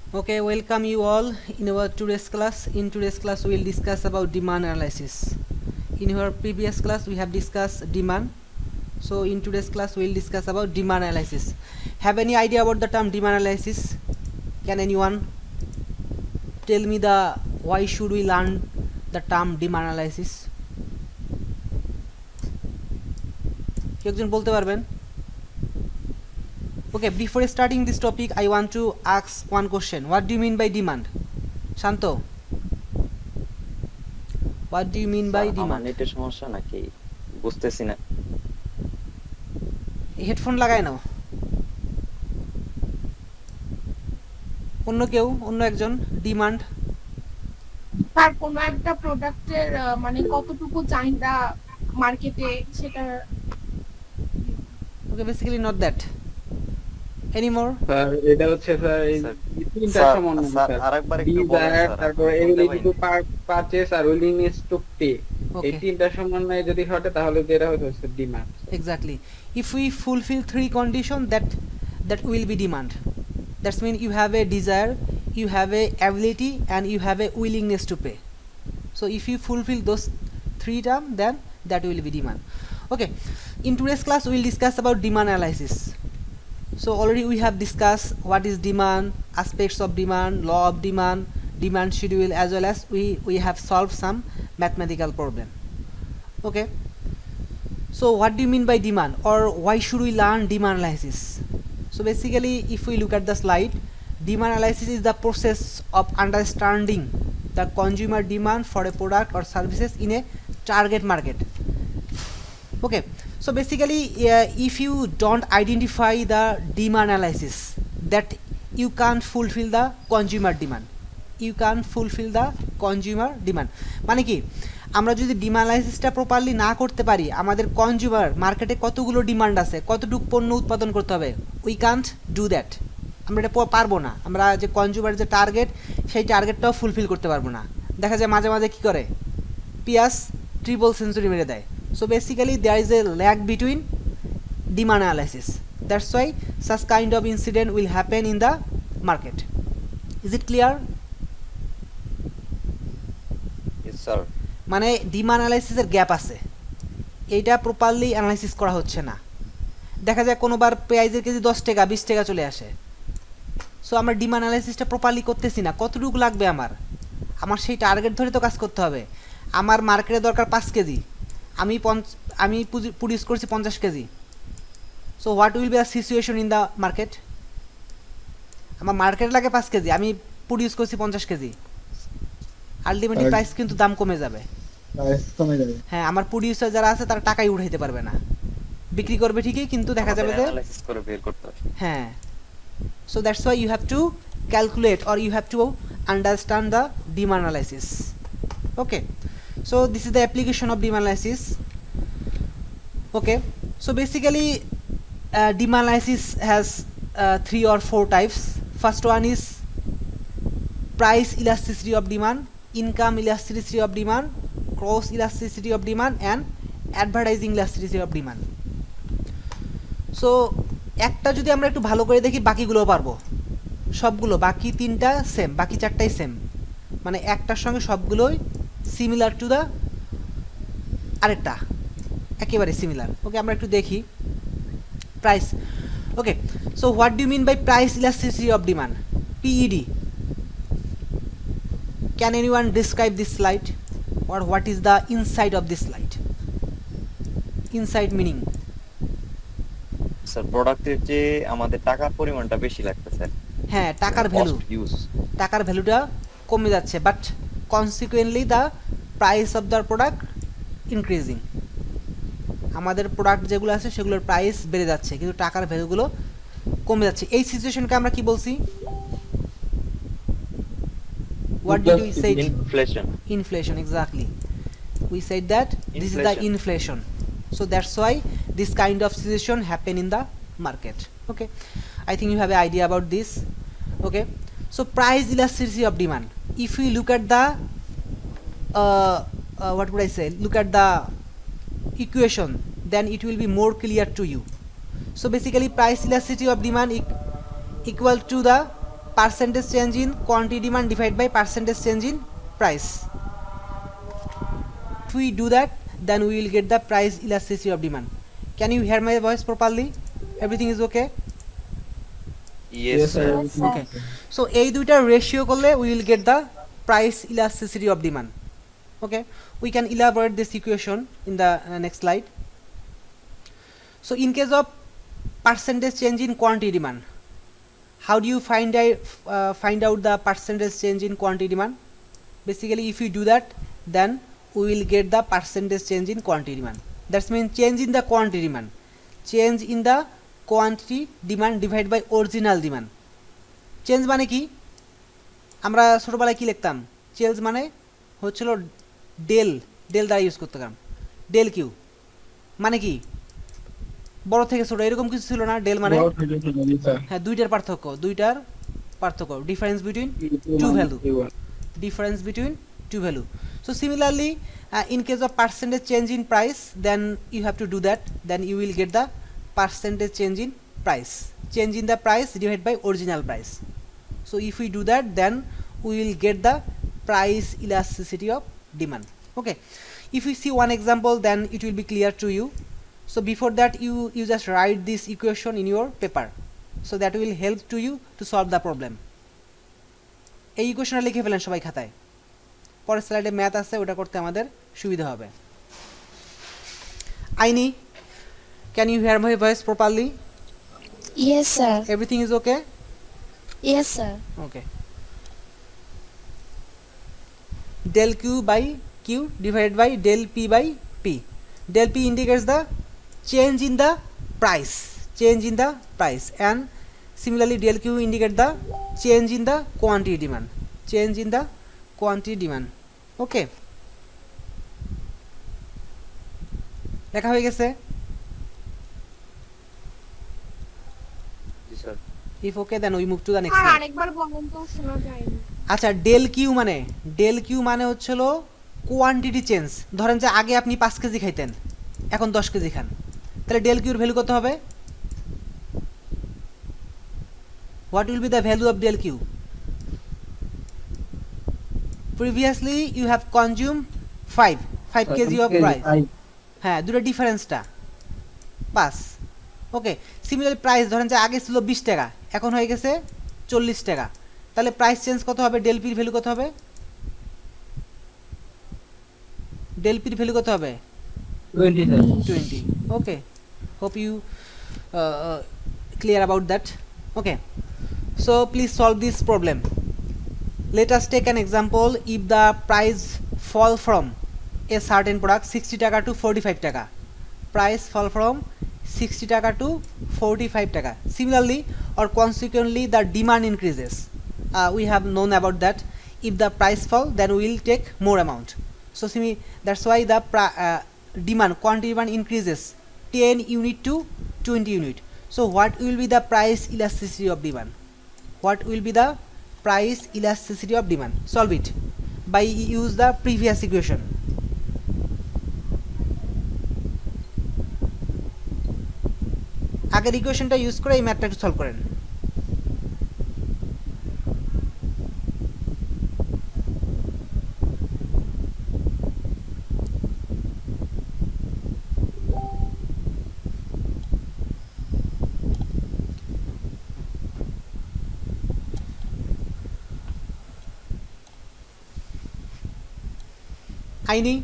Okay, welcome you all in our today's class. In today's class, we will discuss about demand analysis. In our previous class, we have discussed demand. So in today's class, we will discuss about demand analysis. Have any idea about the term demand analysis? Can anyone tell me the why should we learn the term demand analysis? কেউ একজন বলতে পারবেন? Okay, before starting this topic, I want to ask one question. What do you mean by demand? Shanto, what do you mean by আমার demand? নেটের সমস্যা নাকি বুঝতেছি না। হেডফোন লাগায় নাও। অন্য কেউ, অন্য একজন। ডিমান্ড তার কোনো একটা প্রোডাক্টের মানে কতটুকু চাহিদা মার্কেটে সেটা। Okay, basically not that anymore. Sir এটা হচ্ছে স্যার এই স্যার তিনটা স্যার সমন্বয় স্যার স্যার। আরেকবার একটু বলেন ডিজায়ার, স্যার, তারপর আমি শুনতে এবিলিটি টু পাইনি। পারচেজ আর উইলিংনেস টু পে, এই ওকে, তিনটা সমন্বয়ে যদি ঘটে তাহলে যেটা হচ্ছে demand. exactly. If we fulfill three conditions, that will be demand. That's mean you have a desire, you have a ability, and you have a willingness to pay. So if you fulfill those three terms, then that will be demand. Okay, in today's class we will discuss about demand analysis. So already we have discussed what is demand, aspects of demand, law of demand, demand schedule, as well as we have solved some mathematical problem. Okay, so what do you mean by demand, or why should we learn demand analysis? So basically, if we look at the slide, demand analysis is the process of understanding the consumer demand for a product or services in a target market. Okay, so basically, if you don't identify the demand analysis, that you can't fulfill the consumer demand. You can't fulfill the consumer demand. মানে কি, আমরা যদি demand অ্যানালাইসিসটা properly না করতে পারি, আমাদের consumer মার্কেটে কতগুলো ডিমান্ড আছে, কতটুকু পণ্য উৎপাদন করতে হবে, উই কান্ট ডু দ্যাট। আমরা এটা পারবো না। আমরা যে কনজিউমার যে টার্গেট, সেই টার্গেটটাও ফুলফিল করতে পারবো না। দেখা যায় মাঝে মাঝে কী করে, পিয়াস ট্রিপল সেঞ্চুরি মেরে দেয়। So basically there is a lag between demand analysis. That's why such kind of incident will happen in the market. Is it clear? Yes sir. মানে ডিমান্ড অ্যানালাইসিসের গ্যাপ আছে, এইটা প্রপারলি অ্যানালাইসিস করা হচ্ছে না। দেখা যায় কোনোবার পেঁয়াজের কেজি 10 টাকা 20 টাকা চলে আসে। সো আমরা ডিমান্ড অ্যানালাইসিসটা প্রপারলি করতেছি না। কতটুকু লাগবে আমার সেই টার্গেট ধরে তো কাজ করতে হবে। আমার মার্কেটে দরকার 5 কেজি, আমি প্রডিউস করছি 50 KG. So what will be the situation in the market? আমার মার্কেট লাগে 5 কেজি, আমি প্রডিউস করছি 50 কেজি। আলটিমেটলি প্রাইস কিন্তু দাম কমে যাবে। হ্যাঁ, আমার প্রডিউসার যারা আছে তারা টাকাই উঠাইতে পারবে না। বিক্রি করবে ঠিকই, কিন্তু দেখা যাবে যে অ্যানালাইসিস করে বের করতে হবে। হ্যাঁ। So that's why you have to calculate or you have to understand the demand analysis. Okay, so this is the application of demand analysis. Okay, so basically demand analysis has 3 or 4 types. First one is price elasticity of demand, income elasticity of demand, cross elasticity of demand, and advertising elasticity of demand. So একটা যদি আমরা একটু ভালো করে দেখি, বাকিগুলো পারবো সবগুলো। বাকি তিনটা সেম, বাকি চারটাই সেম, মানে একটার সঙ্গে সবগুলোই সিমিলার টু দ্য আরেকটা, একেবারে সিমিলার। ওকে, আমরা একটু দেখি price. Okay, so what do mean by price elasticity of demand, PED? Can anyone describe this slide, or what is the inside of this slide? Inside meaning? Sir প্রোডাক্টের যে আমাদের টাকার পরিমাণটা বেশি লাগতেছে। হ্যাঁ, টাকার ভ্যালু, টাকার ভ্যালুটা কমে যাচ্ছে, but consequently the price of the product increasing. আমাদের প্রোডাক্ট যেগুলো আছে সেগুলোর প্রাইস বেড়ে যাচ্ছে, কিন্তু টাকার ভ্যালুগুলো কমে যাচ্ছে। এই সিচুয়েশনকে আমরা কি বলছি? What did we say? Inflation. Inflation, exactly. We said that this is the inflation. So that's why this kind of situation happen in the market. Okay, I think you have an idea about this. Okay, so price elasticity of demand. If we look at the what would I say? Look at the equation, then it will be more clear to you. So basically, price elasticity of demand equal to the percentage change in quantity demand divided by percentage change in price. If we do that, then we will get the price elasticity of demand. Can you hear my voice properly? Everything is okay? Yes, sir. Yes, sir. Okay. So এই দুইটার ratio করলে we will get the price elasticity of demand. Okay, we can elaborate this equation in the next slide. So in case of percentage change in quantity demand, how do you find out the percentage change in quantity demand? Basically, if you do that, then we will get the percentage change in quantity demand. That's mean change in the quantity demand. Change in the quantity demand divided by original demand. Change মানে কি? আমরা ছোটবেলায় কি লিখতাম? Change মানে হচ্ছিল del দ্বারা use করতাম, ডেল কিউ মানে কি বড় থেকে ছোট এরকম কিছু ছিল না। ডেল মানে হ্যাঁ দুইটার পার্থক্য difference between two value. So similarly, in case of percentage change in price, then you have to do that, then you will get the percentage change in price, change in the price divided by original price. So if we do that, then we will get the price elasticity of demand. Okay, if you see one example, then it will be clear to you. So before that, you just write this equation in your paper, so that will help to you to solve the problem. এই ইকুয়েশনটা লিখে ফেলেন সবাই খাতায়, পরের স্লাইডে math আছে ওটা করতে আমাদের সুবিধা হবে। আইনি, can you hear my voice properly? Yes, sir. Everything is okay? Yes, sir. Okay. Del Q by Q divided by del P by P. Del P indicates the change in the price, and similarly del Q indicates the change in the quantity demand. Okay, লেখা হয়ে গেছে? জি sir. If okay, then we move to the next আর slide. আরেকবার বলেন তো, শোনা যায়নি। আচ্ছা, ডেল কিউ মানে হচ্ছিল কোয়ান্টিটি চেঞ্জ। ধরেন যে আগে আপনি 5 কেজি খাইতেন, এখন 10 কেজি খান, তাহলে ডেল কিউর ভ্যালু কত হবে? What will be the value of del Q? Previously you have consume 5 kg of rice. হ্যাঁ, দুটো ডিফারেন্সটা 5। ওকে, সিমিলার প্রাইস ধরেন যে আগে ছিল 20 টাকা, এখন হয়ে গেছে 40 টাকা, তাহলে প্রাইস চেঞ্জ কত হবে? ডেল পির ভ্যালু কত হবে? ডেল পির ভ্যালু কত হবে? 20. Okay, hope you clear about that. Okay, so please solve this problem. Let us take an example. If the price fall from a certain product 60 টাকা to 45 টাকা, price fall from 60 টাকা to 45 টাকা, similarly or consequently the demand increases. We have known about that. If the price fall, then we will take more amount. So that's why the demand, quantity demand increases 10 unit to 20 unit. So what will be the price elasticity of demand? What will be the price elasticity of demand? Solve it by use the previous equation. আগের ইকুয়েশনটা use করে এই ম্যাথটা একটু solve করেন। Aini,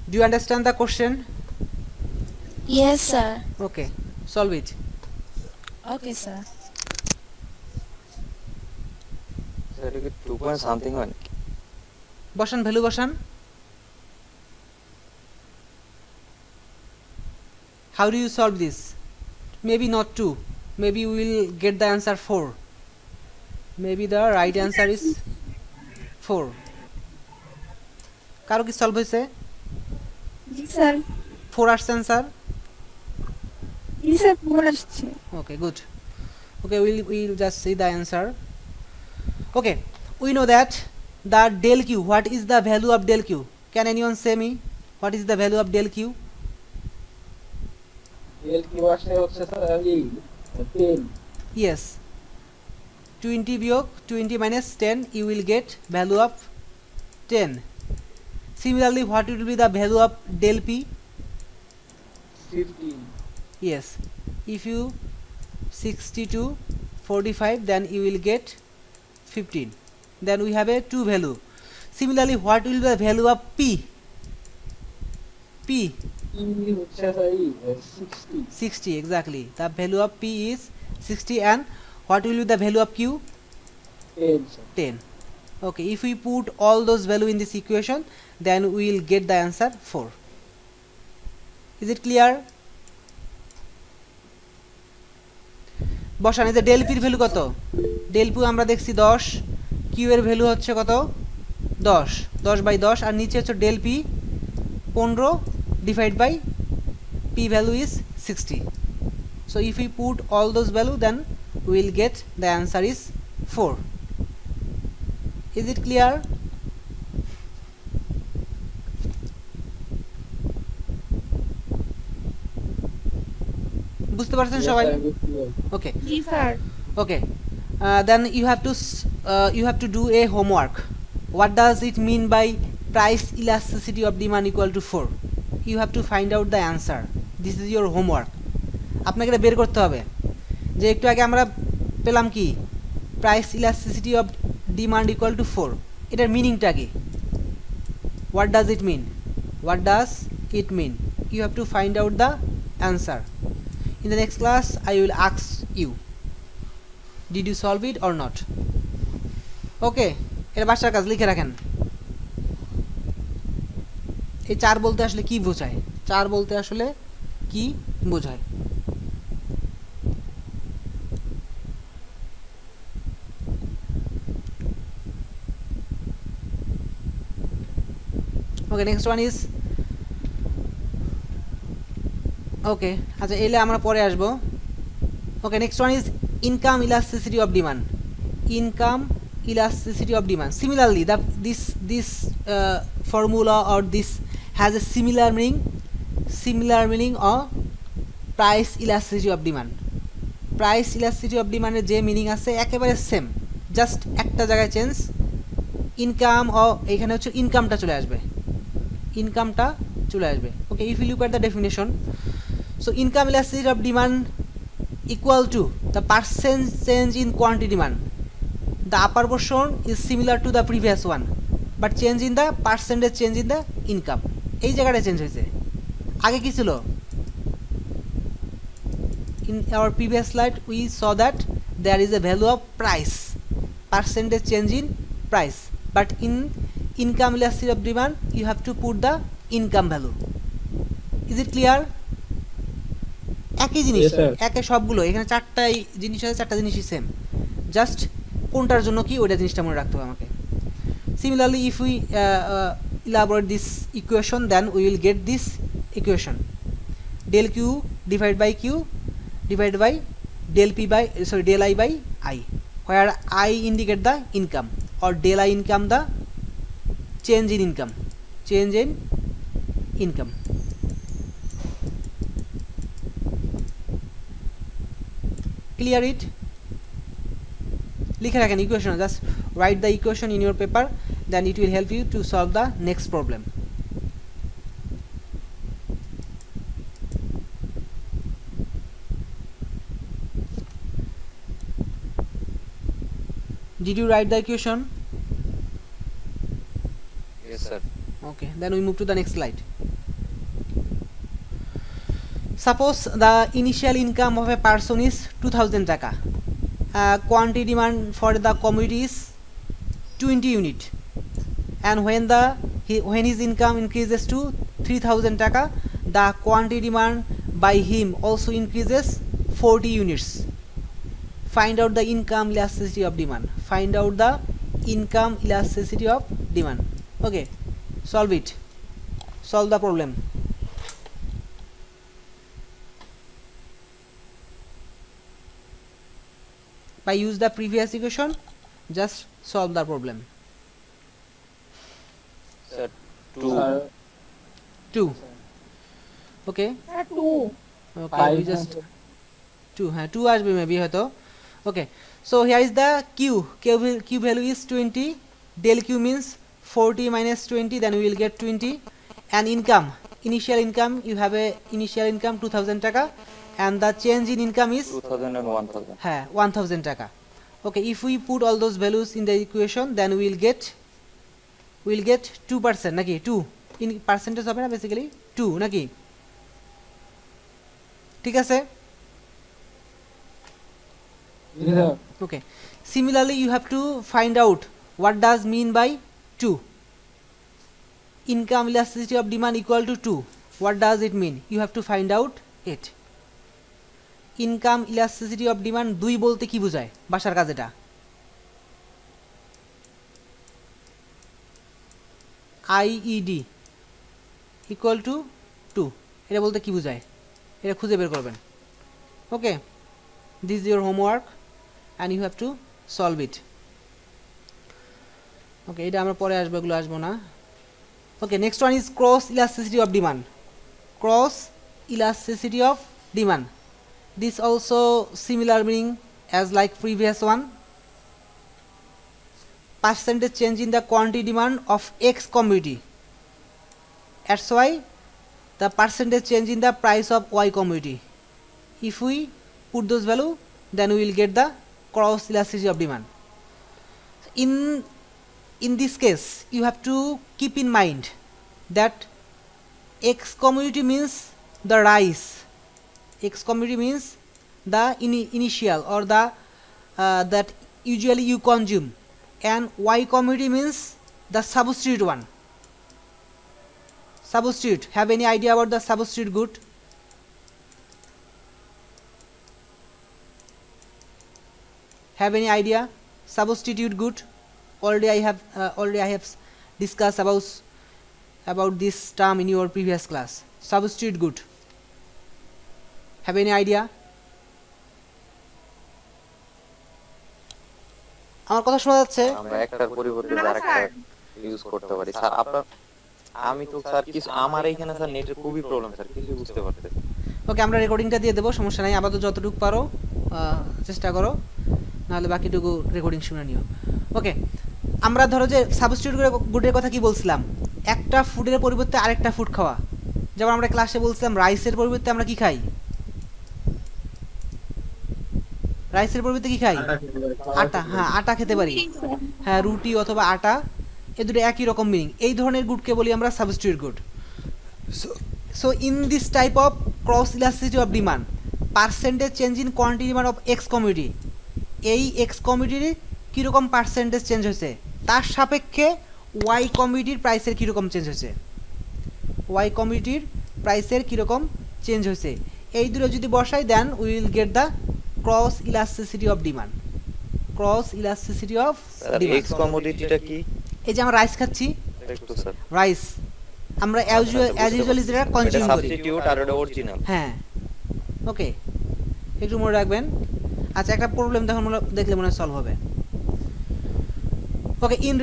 do you understand the question? Yes, sir. Okay, solve it. Okay, sir. Sir এটা কি 2 point something হয়? বসান, ভ্যালু বসান। How do you solve this? Maybe not 2, maybe we will get the answer 4. Maybe the right answer is 4. কারো কি solve হয়েছে? জি sir. 4 আসছে answer? জি sir, পুরো আসছে। Okay, good. Okay, we'll just see the answer. Okay, we know that the del q, what is the value of del q? Can anyone say me what is the value of del q? Del Q আসলে হচ্ছে sir এই 10। Yes, 20 বিয়োগ 20 minus 10, you will get value of 10. Similarly, what will be the value of del p? 15. Yes, if you 60 to 45, then you will get 15. Then we have a 2 value. Similarly, what will be the value of p? P হচ্ছে sir এই 60 60, exactly. The value of p is 60, and what will be the value of q? 10 sir 10. Okay, if we put all those value in this equation, then we will get the answer 4. Is it clear? বসান, এই যে del পির value কত? Del P আমরা দেখছি 10, Q এর value হচ্ছে কত? 10, 10/10, আর নিচে হচ্ছে del P 15 divide by p value is 60. So if we put all those value, then we will get the answer is 4. Is it clear? বুঝতে পারছেন সবাই? Okay. G sir Okay, then you have to do a homework. What does it mean by price elasticity of demand equal to 4? You have to find out the answer. This is your homework. আপনাকে এটা বের করতে হবে যে একটু আগে আমরা পেলাম কি price elasticity of demand equal to 4, এটার মিনিংটা কি? What does it mean? What does it mean? You have to find out the answer. In the next class I will ask you, did you solve it or not? Okay, এর বাসার কাজ লিখে রাখেন. এই 4 বলতে আসলে কি বোঝায়? 4 বলতে আসলে কি বোঝায়? Okay, next one is okay, আচ্ছা এলে আমরা পরে আসবো. Okay, next one is income elasticity of demand. Income elasticity of demand. Similarly, this formula or this has a similar meaning or price elasticity of demand. Price elasticity of demand এর যে meaning আছে একেবারে same, just একটা জায়গায় change. Income ও এখানে হচ্ছে ইনকামটা চলে আসবে, ইনকামটা চলে আসবে. Okay, if you look at the definition, so income elasticity of demand equal to the percent change in quantity demand. The upper portion is similar to the previous one, but change in the percentage change in the income. এই জায়গাটা change হয়েছে. আগে কি ছিল? In our previous slide we saw that there is a value of price, percentage change in price, but in income elasticity of demand you have to put the income value. Is it clear? একই জিনিস, একে সবগুলো এখানে চারটাই জিনিস আছে, চারটা জিনিসই same, just কোনটার জন্য কি ওইটা জিনিসটা মনে রাখতে হবে আমাকে. Similarly, if we elaborate this equation, then we will get this equation: del q divided by q divided by del I by I, where I indicate the income, or del I income the change in income. Clear it? লিখে রাখেন equation, just write the equation in your paper, then it will help you to solve the next problem. Did you write the equation? Yes, sir. Okay, then we move to the next slide. Suppose the initial income of a person is 2000 taka. Quantity demand for the commodity is 20 unit, and when his income increases to 3000 taka, the quantity demand by him also increases 40 units. Find out the income elasticity of demand. Find out the income elasticity of demand. Okay, solve it. Solve the problem. By use the previous equation, just solve the problem. Sir, 2. Okay, sir 2 okay, we just 2, হ্যাঁ 2 আসবে maybe হয়তো. Okay, so here is the q value is 20, del q means 40 minus 20, then we will get 20. And income, initial income, you have a initial income 2000 টাকা, and the change in income is 2000 and 1000. হ্যাঁ 1000 টাকা. Okay, if we put all those values in the equation, then we will get 2% নাকি 2 in percentage হবে না basically 2 নাকি, ঠিক আছে? জি sir. Okay, similarly you have to find out what does mean by 2. Income elasticity of demand equal to 2. What does it mean? You have to find out it. Income elasticity of demand 2 বলতে কি বোঝায় বাসার কাজ এটা? IED equal to 2, এটা বলতে কি বোঝায় এটা খুঁজে বের করবেন। Okay, this is your homework and you have to solve it. Okay, এটা আমরা পরে আসবো, এগুলো আসবো না। Okay, next one is cross elasticity of demand. Cross elasticity of demand, this also similar meaning as like previous one. Percentage change in the quantity demand of X commodity, that's why the percentage change in the price of Y commodity. If we put those value, then we will get the cross elasticity of demand. In this case you have to keep in mind that X commodity means the rice, X commodity means the initial or the that usually you consume, and Y commodity means the substitute one. Substitute, have any idea about the substitute good? Have any idea? Substitute good, already I have discussed about this term in your previous class. Substitute good, have any idea? আমার কথা শোনা যাচ্ছে? আমরা একটার পরিবর্তে আরেকটা use করতে পারি স্যার। আপনার আমি তো স্যার কিছু আমার এইখানে স্যার নেটের খুবই প্রবলেম স্যার, কিছু বুঝতে পারতেছি। ওকে, আমরা রেকর্ডিংটা দিয়ে দেবো, সমস্যা নাই। আপাতত যতটুকু পারো চেষ্টা করো, নাহলে বাকিটুকু রেকর্ডিং শুনে নিও। ওকে, আমরা ধরো যে সাবস্টিটিউট গুডের কথা কি বলছিলাম, একটা ফুডের পরিবর্তে আরেকটা ফুড খাওয়া। যেমন আমরা ক্লাসে বলছিলাম রাইসের পরিবর্তে আমরা কি খাই? রাইসের পরিবর্তে কি খাই? আটা। হ্যাঁ, আটা খেতে পারি, হ্যাঁ রুটি অথবা আটা, এই দুটো একই রকম মিনিং। এই ধরনের গুডকে বলি আমরা substitute good. So in this type of cross elasticity of demand, percentage change in quantity demand of x community, এই এক্স কমিউনিটির কীরকম পার্সেন্টেজ চেঞ্জ হয়েছে তার সাপেক্ষে ওয়াই কমিউনিটির প্রাইসের কীরকম চেঞ্জ হয়েছে, ওয়াই কমিউনিটির প্রাইসের কীরকম চেঞ্জ হয়েছে, এই দুটো যদি বসাই then we will get the cross elasticity of demand. Cross elasticity of demand. X কমোডিটিটা কি? এই যে আমরা রাইস খাচ্ছি, একটু স্যার রাইস আমরা অ্যাজ ইউজুয়ালি যেটা কনজিউম করি, সাবস্টিটিউট আর এটা অরিজিনাল। হ্যাঁ, ওকে, একটু মনে রাখবেন। আচ্ছা, একটা প্রবলেম দেখলে মনে সলভ হবে। Okay, in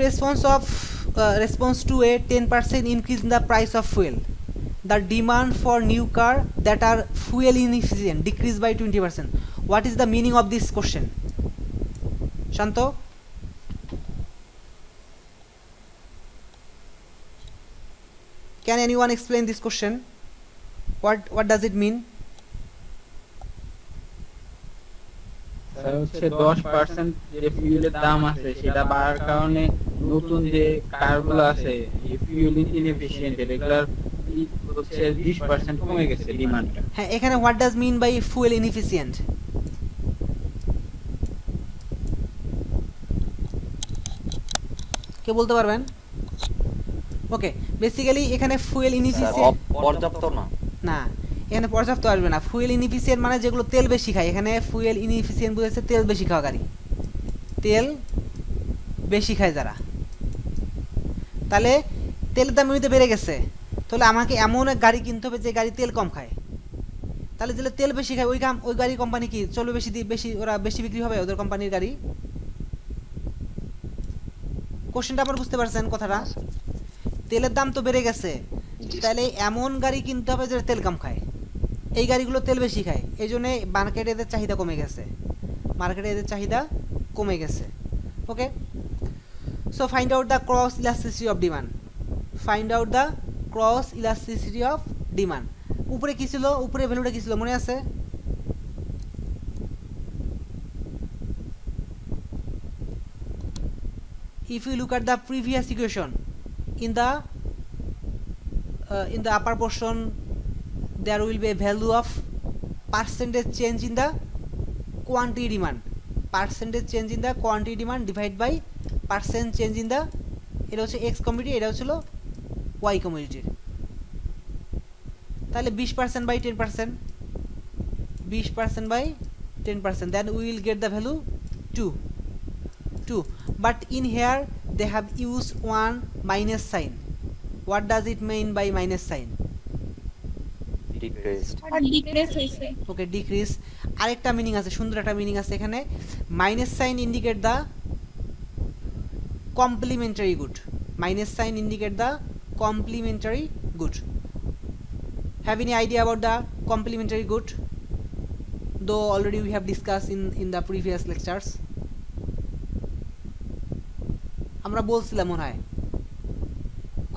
response to a 10% increase in the price of fuel, the demand for new car that are fuel inefficient decreased by 20%. What is the meaning of this question? Shanto? Can anyone explain this question? What does it mean? Sir হচ্ছে 10% যে ফিউলের দাম আছে সেটা বাড়ার কারণে নতুন যে কারগুলো আছে এই ফিউল ইনএফিশিয়েন্ট রেগুলার হচ্ছে 20% কমে গেছে ডিমান্ডটা। হ্যাঁ, এখানে what does mean by fuel inefficient? কে বলতে পারবেন? ওকে, বেসিক্যালি এখানে ফুয়েল ইনএফিসিয়েন্ট পর্যাপ্ত না, না এখানে পর্যাপ্ত আসবে না। ফুয়েল ইনএফিসিয়েন্ট মানে যেগুলো তেল বেশি খায়, এখানে ফুয়েল ইনএফিসিয়েন্ট বুঝেছে তেল বেশি খাওয়া গাড়ি, তেল বেশি খায় যারা। তাহলে তেলের দাম এমনিতে বেড়ে গেছে, তাহলে আমাকে এমন এক গাড়ি কিনতে হবে যে গাড়ি তেল কম খায়। তাহলে যেগুলো তেল বেশি খায় ওই গাড়ি কোম্পানি কি চলবে বেশি, ওরা বেশি বিক্রি হবে ওদের কোম্পানির গাড়ি। কোশ্চেনটা আপনারা বুঝতে পারছেন কথাটা? তেলের দাম তো বেড়ে গেছে, তাহলে এমন গাড়ি কিনতে হবে যেটা তেল কম খায়, এই গাড়িগুলো তেল বেশি খায়, এই জন্য মার্কেটে এদের চাহিদা কমে গেছে। মার্কেটে এদের চাহিদা কমে গেছে। Okay, so find out the cross elasticity of demand. Find out the cross elasticity of demand. উপরে কি ছিল, উপরে ভ্যালুটা কি ছিল মনে আছে? If you look at the previous equation, in the upper portion there will be a value of percentage change in the quantity demand, percentage change in the quantity demand divided by percent change in the, এটা হচ্ছে x commodity, এটা হচ্ছিল y commodity। তাহলে 20% by 10%, 20% by 10%, then we will get the value 2, but in here they have used one minus sign. What does it mean by minus sign? Decreased. আর decrease হইছে। Okay, decrease. আরেকটা meaning আছে, সুন্দর একটা meaning আছে এখানে, minus sign indicate the complementary good, minus sign indicate the complementary good. Have any idea about the complementary good? Though already we have discuss in the previous lectures. আমরা বলছিলাম মনে হয়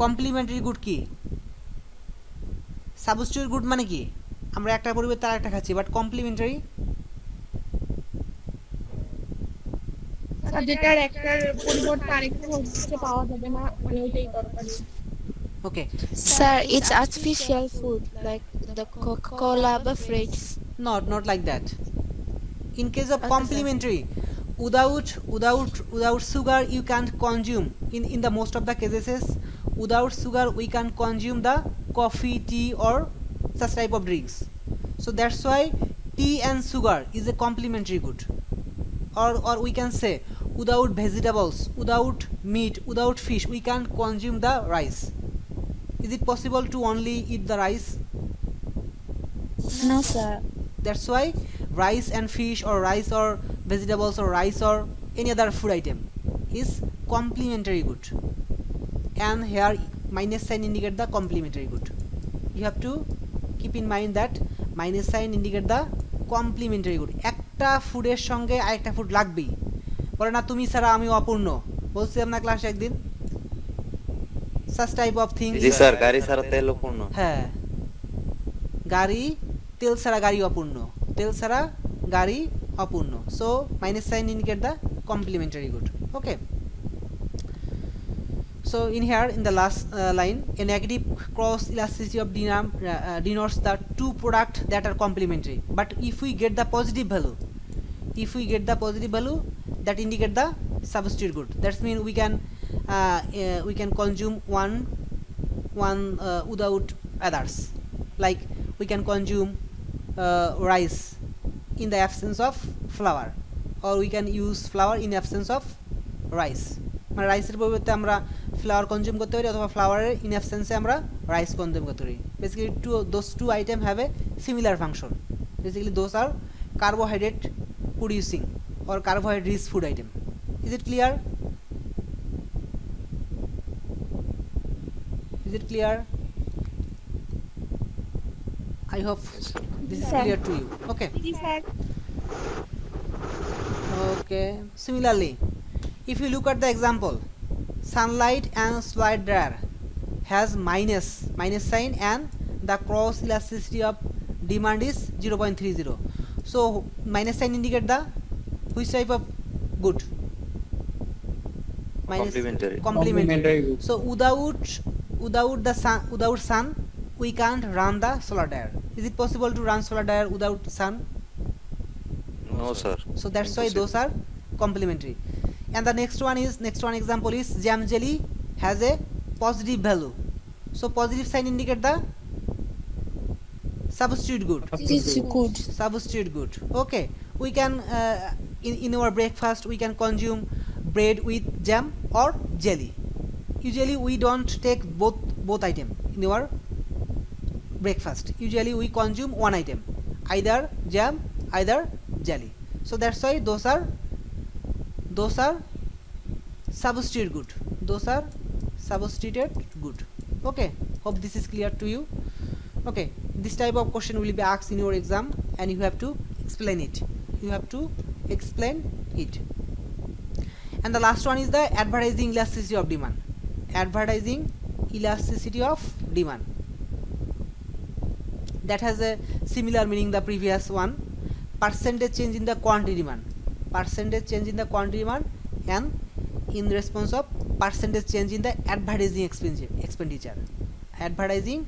কমপ্লিমেন্টারি গুড কি, substitute good মানে কি, আমরা একটা পরিবর্তে আর একটা খাচ্ছি, বাট কমপ্লিমেন্টারি আর যেটার একটার পরিবর্তে আরেকটা হচ্ছে পাওয়া যাবে না, মানে ওইটাই দরকারি। ওকে। Sir, it's artificial food like the Coca-Cola beverages. Not like that. In case of Okay, complementary, without sugar you can't consume, in the most of the cases without sugar we can consume the coffee, tea or such type of drinks. So that's why tea and sugar is a complementary good. Or we can say without vegetables, without meat, without fish we can consume the rice. Is it possible to only eat the rice? No, sir. That's why rice and fish or rice or vegetables or rice or any other food item is complementary good, and here minus sign indicate the complementary good. You have to keep in mind that minus sign indicate the complementary good. একটা ফুডের সঙ্গে আরেকটা food লাগবেই, বলে না তুমি ছাড়া আমি অপূর্ণ, বলছিলাম না ক্লাসে একদিন, such type of thing। G sir, গাড়ি ছাড়া তেল পূর্ণ। হ্যাঁ, গাড়ি তেল ছাড়া গাড়ি অপূর্ণ, তেল ছাড়া গাড়ি অপূর্ণ। So minus sign indicate the complementary good. Okay, so in here in the last line, a negative cross elasticity of denotes the two products that are complementary, but if we get the positive value, that indicate the substitute good. That's mean we can consume one without others, like we can consume rice in the absence of flour, or we can use flour in absence of rice. মানে রাইসের পরিবর্তে আমরা flower consume করতে পারি, অথবা ফ্লাওয়ারের in অ্যাবসেন্সে আমরা rice consume করতে পারি। Basically those two items have a similar function. Basically those are carbohydrate producing or carbohydrate rich food item. Is it clear? Is it clear? I hope this is Sir. clear to you. Okay. G sir. Okay, similarly if you look at the example, sunlight and slide dryer has minus sign and the cross elasticity of demand is 0.30. So minus sign indicate the which type of good? Complementary. Complementary. good. So without sun we can't run the solar dryer. Is it possible to run solar dryer without sun? No sir. So that's why those are complementary. And the next one example is jam jelly has a positive value. So positive sign indicate the substitute good. It's good. Substitute good. Okay, we can in our breakfast we can consume bread with jam or jelly. Usually we don't take both item in our breakfast. Usually we consume one item, either jam, either jelly. So that's why those are substitute good. Those are substituted good. Okay, hope this is clear to you. Okay, this type of question will be asked in your exam and you have to explain it. You have to explain it. And the last one is the advertising elasticity of demand. Advertising elasticity of demand, that has a similar meaning the previous one. Percentage change in the quantity demand, percentage change in the quantity demand, and in response of percentage change in the advertising expenditure. Advertising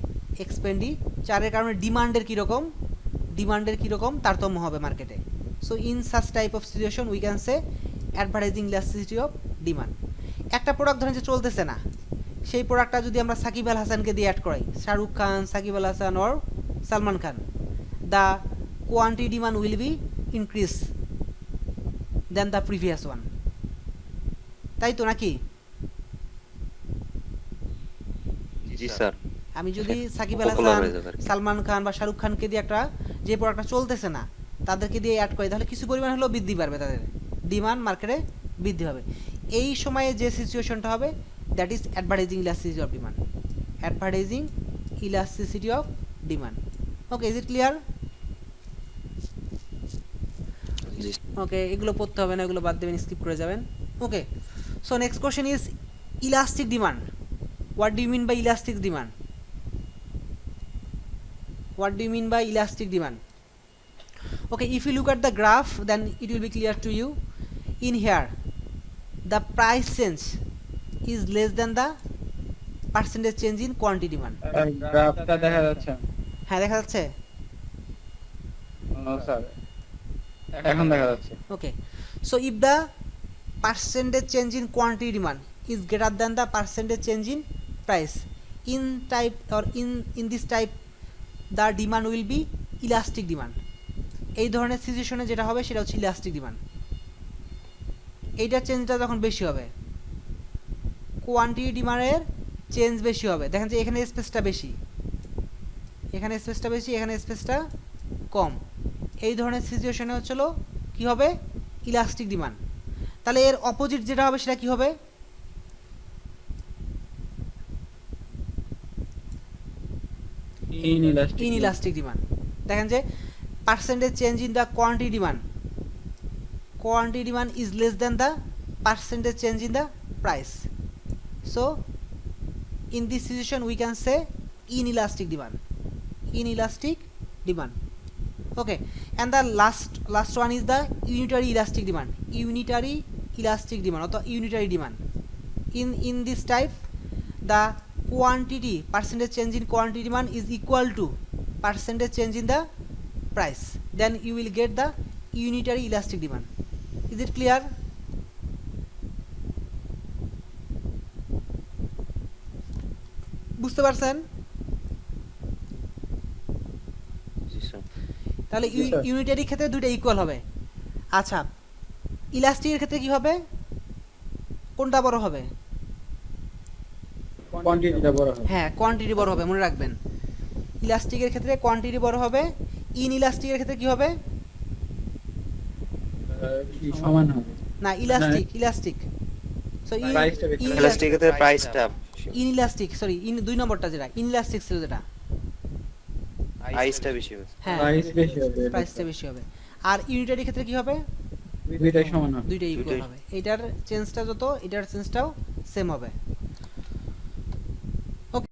expenditure এর কারণে ডিমান্ডের কি রকম তারতম্য হবে মার্কেটে. So in such type of situation we can say advertising elasticity of demand. একটা product ধরেন যে চলতেছে না, সেই প্রোডাক্টটা যদি আমরা সাকিব আল হাসানকে দিয়ে অ্যাড করাই, Shahrukh Khan, Shakib Al Hasan or Salman Khan, the quantity demand will be increase then the previous one. তাই তো নাকি? জি স্যার। আমি যদি সাকিব আল হাসান, সালমান খান বা শাহরুখ খানকে দিয়ে একটা যে প্রোডাক্টটা চলতেছে না তাদেরকে দিয়ে অ্যাড করি, তাহলে কিছু পরিমাণ হলেও বৃদ্ধি পারবে, তাদের ডিমান্ড মার্কেটে বৃদ্ধি হবে. এই সময়ে যে সিচুয়েশনটা হবে that is advertising elasticity of demand. Advertising elasticity of demand. Okay, is it clear? Okay, এগুলো পড়তে হবে না, এগুলো বাদ দেবেন, স্কিপ করে যাবেন. Okay, so next question is elastic demand. What do you mean by elastic demand? What do you mean by elastic demand? Okay, if you look at the graph, then it will be clear to you. In here, the price change is less than the percentage change in quantity demand. গ্রাফটা দেখা যাচ্ছে? হ্যাঁ, দেখা যাচ্ছে. No sir, এখন দেখা যাচ্ছে. Okay, so if the percentage change in quantity demand is greater than the percentage change in price, in type or in this type the demand will be elastic demand. এই ধরনের সিচুয়েশনে যেটা হবে সেটা হচ্ছে ইলাস্টিক ডিমান্ড. এইটার চেঞ্জটা যখন বেশি হবে, কোয়ান্টিটি ডিমান্ডের চেঞ্জ বেশি হবে. দেখেন যে এখানে স্পেসটা বেশি, এখানে স্পেসটা বেশি, এখানে স্পেসটা কম. এই ধরনের সিচুয়েশনে হচ্ছিল কি হবে? Elastic demand. তাহলে এর অপোজিট যেটা হবে সেটা কি হবে? Inelastic demand. দেখেন যে percentage change in the quantity demand is less than the percentage change in the price. So in this situation we can say inelastic demand. Okay, and the last one is the unitary elastic demand. Unitary demand. In this type, the quantity percentage change in quantity demand is equal to percentage change in the price. Then you will get the unitary elastic demand. Is it clear? বুঝতে পারছেন? তাহলে unitary ক্ষেত্রে দুইটা equal হবে. আচ্ছা, ইলাস্টিকের ক্ষেত্রে কি হবে? কোনটা বড় হবে? কোয়ান্টিটিটা বড় হবে। হ্যাঁ, কোয়ান্টিটি বড় হবে, মনে রাখবেন. ইলাস্টিকের ক্ষেত্রে কোয়ান্টিটি বড় হবে. ইনইলাস্টিকের ক্ষেত্রে কি হবে? কি সমান হবে না, ইলাস্টিক. সো ইলাস্টিকের ক্ষেত্রে প্রাইসটা, ইনইলাস্টিক, সরি, দুই নম্বরটা যেটা ইনইলাস্টিক ছিল, যেটা প্রাইসটা বেশি হবে. হ্যাঁ, প্রাইস বেশি হবে, প্রাইসটা বেশি হবে. আর ইউনিটারি ক্ষেত্রে কি হবে? দুইটাই সমান হবে, দুইটাই ইকুয়াল হবে. এটার চেঞ্জটা যত, এটার চেঞ্জটাও সেম হবে.